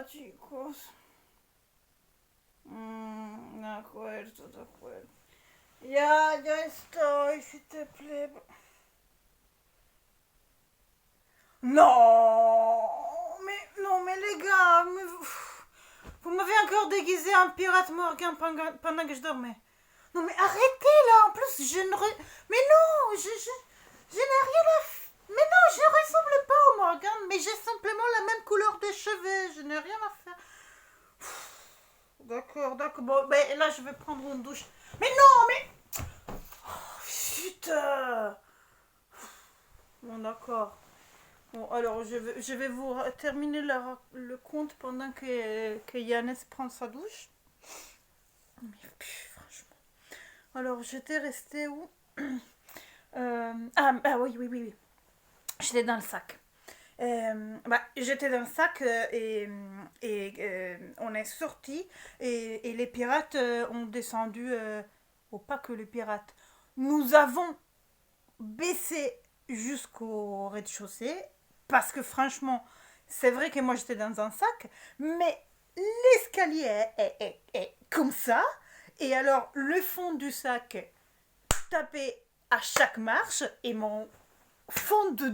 chicos. De acuerdo, de acuerdo. Ya estoy, si te plaît. Non, mais les gars, vous m'avez encore déguisé en pirate Morgan pendant que je dormais. Non, mais arrêtez là, en plus, Mais non, je n'ai rien à faire. Mais non, je ne ressemble pas au Morgan, mais j'ai simplement la même couleur de cheveux, je n'ai rien à faire. D'accord, bon, ben là, je vais prendre une douche. Mais non, mais... Putain. Bon, d'accord. Bon, alors, je vais vous terminer le compte pendant que Yannès prend sa douche. Mais franchement. Alors, j'étais restée où oui. J'étais dans le sac. J'étais dans le sac et on est sorti et les pirates ont descendu, pas que les pirates. Nous avons baissé jusqu'au rez-de-chaussée parce que franchement, c'est vrai que moi j'étais dans un sac, mais l'escalier est comme ça et alors le fond du sac tapait à chaque marche et mon fond du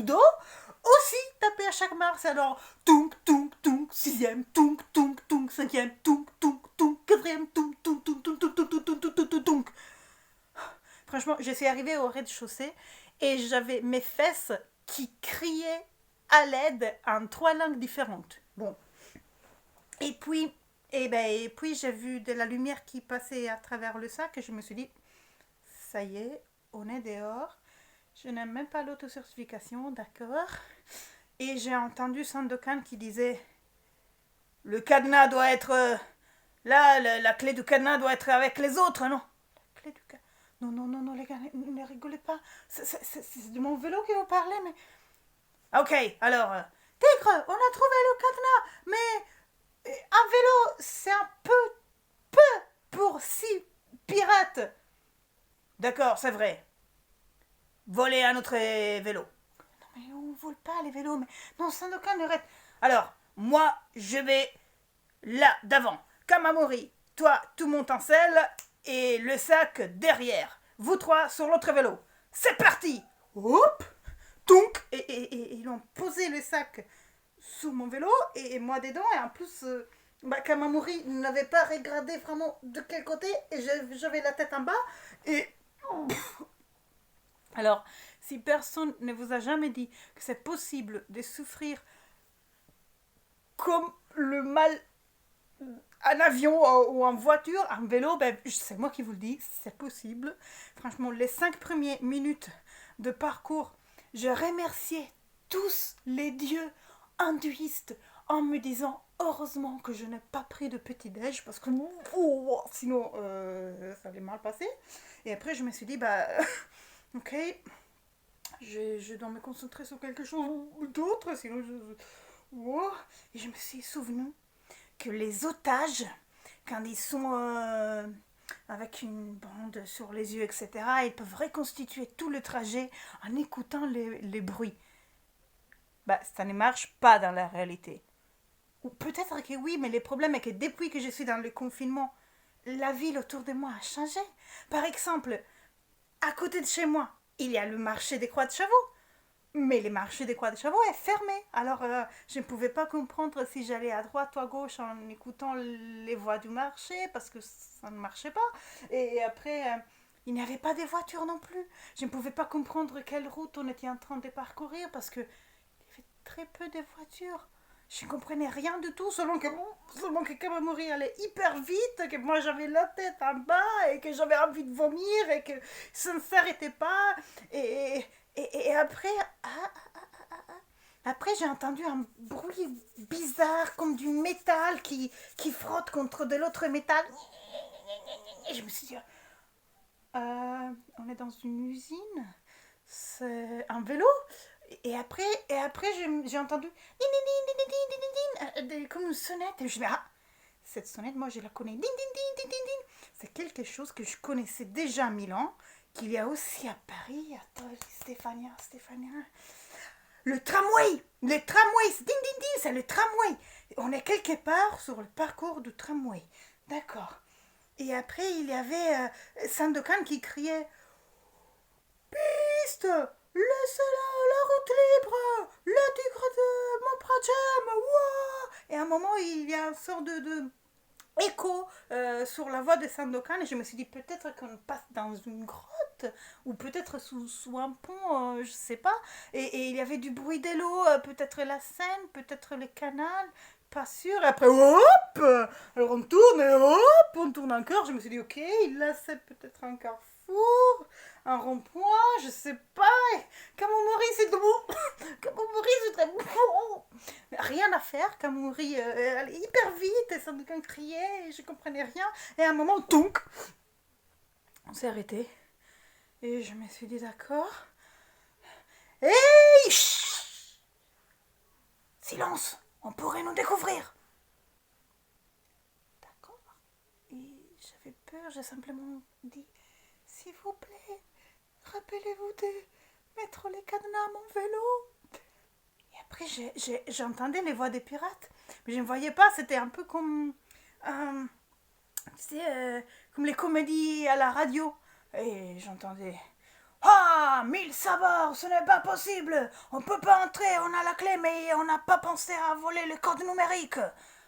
dos aussi tapé à chaque marche. Alors, tounk, tounk, tounk, sixième, tounk, tounk, tounk, cinquième, tounk, tounk, tounk, quatrième, tounk, tounk, tounk, tounk, tounk, tounk, tounk, tounk, tounk, tounk, tounk. Franchement, je suis arrivée au rez-de-chaussée et j'avais mes fesses qui criaient à l'aide en 3 langues différentes. Bon. Et puis, et puis j'ai vu de la lumière qui passait à travers le sac et je me suis dit, ça y est, on est dehors. Je n'aime même pas l'autocertification, d'accord. Et j'ai entendu Sandokan qui disait le cadenas doit être là, la clé du cadenas doit être avec les autres, non? La clé du cadenas. Non, les gars, ne rigolez pas. C'est de mon vélo qui vous parlez, mais. Ok, alors. Tigre, on a trouvé le cadenas, mais un vélo, c'est un peu pour 6 pirates. D'accord, c'est vrai. Voler un autre vélo. Non, mais on vole pas les vélos, mais. Non, Sandokan arrête. Alors, moi, je vais là, d'avant. Kamamori, toi, tu montes en selle et le sac derrière. Vous 3 sur l'autre vélo. C'est parti. Hop. Tonk. Et ils ont posé le sac sous mon vélo et moi dedans. Et en plus, Kamamori n'avait pas regardé vraiment de quel côté. Et j'avais la tête en bas. Et... Alors, si personne ne vous a jamais dit que c'est possible de souffrir comme le mal en avion ou en voiture, en vélo, c'est moi qui vous le dis, c'est possible. Franchement, les 5 premières minutes de parcours, je remerciais tous les dieux hindouistes en me disant heureusement que je n'ai pas pris de petit-déj parce que sinon ça allait mal passer. Et après, je me suis dit, ok, je dois me concentrer sur quelque chose d'autre, sinon Et je me suis souvenu que les otages, quand ils sont avec une bande sur les yeux, etc., ils peuvent reconstituer tout le trajet en écoutant les bruits. Ça ne marche pas dans la réalité. Ou peut-être que oui, mais le problème est que depuis que je suis dans le confinement, la ville autour de moi a changé. Par exemple, à côté de chez moi, il y a le marché des croix de chevaux. Mais le marché des croix de chevaux est fermé. Alors, je ne pouvais pas comprendre si j'allais à droite ou à gauche en écoutant les voix du marché parce que ça ne marchait pas. Et après, il n'y avait pas de voitures non plus. Je ne pouvais pas comprendre quelle route on était en train de parcourir parce qu'il y avait très peu de voitures. Je ne comprenais rien du tout, seulement que Kamamori allait hyper vite, que moi j'avais la tête en bas et que j'avais envie de vomir et que ça ne s'arrêtait pas. Et après, après j'ai entendu un bruit bizarre comme du métal qui frotte contre de l'autre métal. Et je me suis dit, on est dans une usine, c'est un vélo. Et après j'ai entendu comme une sonnette. Et je me dis, cette sonnette, moi je la connais. C'est quelque chose que je connaissais déjà à Milan, qu'il y a aussi à Paris. Attends, Stéphania. Le tramway. Le tramway. Ding, ding, ding, c'est le tramway. On est quelque part sur le parcours du tramway. D'accord. Et après, il y avait Sandokan qui criait Piste, laissez-la la route libre, le tigre de mon Prajem, ouah. Et à un moment, il y a une sorte de écho sur la voix de Sandokan et je me suis dit peut-être qu'on passe dans une grotte ou peut-être sous un pont, je sais pas. Et il y avait du bruit de l'eau, peut-être la Seine, peut-être le canal, pas sûr. Et après, hop, alors on tourne et hop, on tourne encore. Je me suis dit ok, là c'est peut-être un carrefour, un rond-point, je sais pas. Kamomori c'est debout. Kamomori c'est très bon. Rien à faire, Kamomori allait hyper vite et Sandokan criait et je comprenais rien. Et à un moment, tounk, on s'est arrêté. Et je me suis dit d'accord. Hey, chut, silence, on pourrait nous découvrir. D'accord. Et j'avais peur, j'ai simplement dit s'il vous plaît, rappelez-vous de mettre les cadenas à mon vélo. Et après, j'entendais les voix des pirates, mais je ne voyais pas, c'était un peu comme, tu sais, comme les comédies à la radio. Et j'entendais ah, 1000 sabords, ce n'est pas possible. On peut pas entrer, on a la clé, mais on n'a pas pensé à voler le code numérique.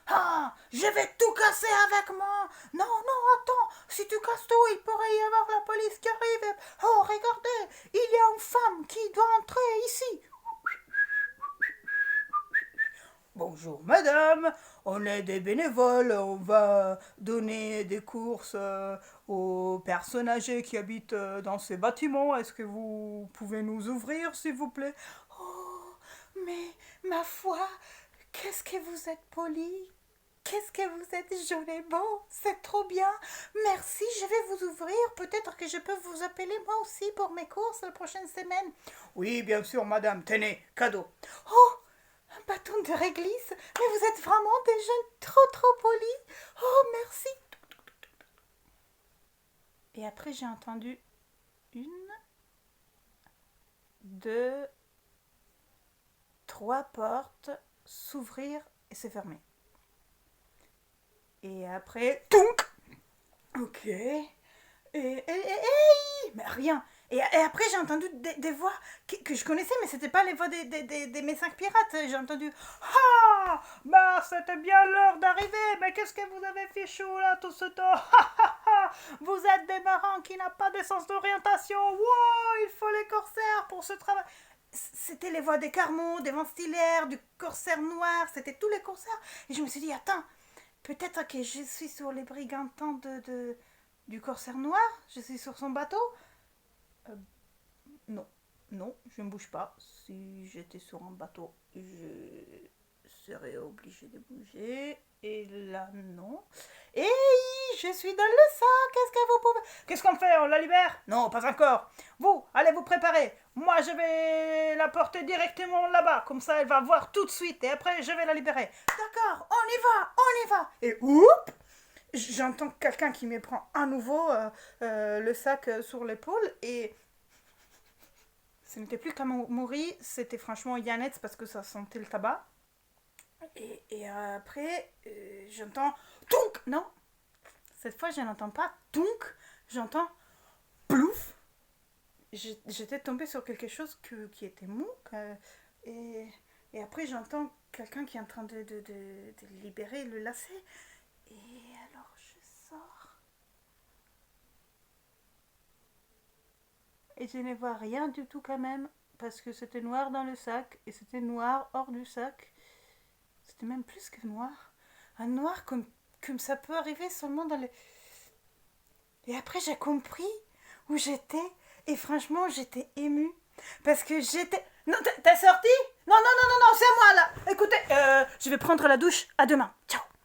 Ah, je vais tout casser avec moi. Non, non, attends, si tu casses tout, il pourrait y avoir la police qui arrive. Oh, regardez, il y a une femme qui doit entrer ici. Bonjour madame, on est des bénévoles, on va donner des courses aux personnes âgées qui habitent dans ces bâtiments. Est-ce que vous pouvez nous ouvrir s'il vous plaît? Oh, mais ma foi, qu'est-ce que vous êtes poli, qu'est-ce que vous êtes joli et beau, c'est trop bien. Merci, je vais vous ouvrir, peut-être que je peux vous appeler moi aussi pour mes courses la prochaine semaine. Oui, bien sûr madame, tenez, cadeau. Oh, un bâton de réglisse, mais vous êtes vraiment des jeunes trop polis. Oh, merci. Et après, j'ai entendu 1, 2, 3 portes s'ouvrir et se fermer. Et après, tounk. Ok. Mais rien. Et après, j'ai entendu des voix que je connaissais, mais c'était pas les voix des mes 5 pirates. J'ai entendu ah, bah c'était bien l'heure d'arriver, mais qu'est-ce que vous avez fait chaud là tout ce temps? Vous êtes des marins qui n'ont pas de sens d'orientation. Wow, il faut les corsaires pour ce travail. C'était les voix des Carmaux, des Vents Stellaires, du corsaire noir, c'était tous les corsaires. Et je me suis dit, attends, peut-être que je suis sur les brigantins du corsaire noir, je suis sur son bateau. Non, non, je ne bouge pas. Si j'étais sur un bateau, je serais obligée de bouger. Et là, non. Et je suis dans le sac. Qu'est-ce que vous pouvez... Qu'est-ce qu'on fait? On la libère? Non, pas encore. Vous, allez vous préparer. Moi, je vais la porter directement là-bas. Comme ça, elle va voir tout de suite. Et après, je vais la libérer. D'accord, on y va, on y va. Et oups, j'entends quelqu'un qui me prend à nouveau le sac sur l'épaule. Et ce n'était plus Kamomori, c'était franchement Yannette parce que ça sentait le tabac. Et après, j'entends Tounk. Non, cette fois, je n'entends pas Tounk, j'entends Plouf. J'étais tombée sur quelque chose qui était mou. Et après, j'entends quelqu'un qui est en train de libérer le lacet. Et alors, je sors. Et je ne vois rien du tout quand même, parce que c'était noir dans le sac, et c'était noir hors du sac. C'était même plus que noir. Un noir comme ça peut arriver seulement dans les... Et après j'ai compris où j'étais, et franchement j'étais émue. Parce que j'étais... Non, t'es sorti? Non, c'est moi là. Écoutez, je vais prendre la douche. À demain. Ciao.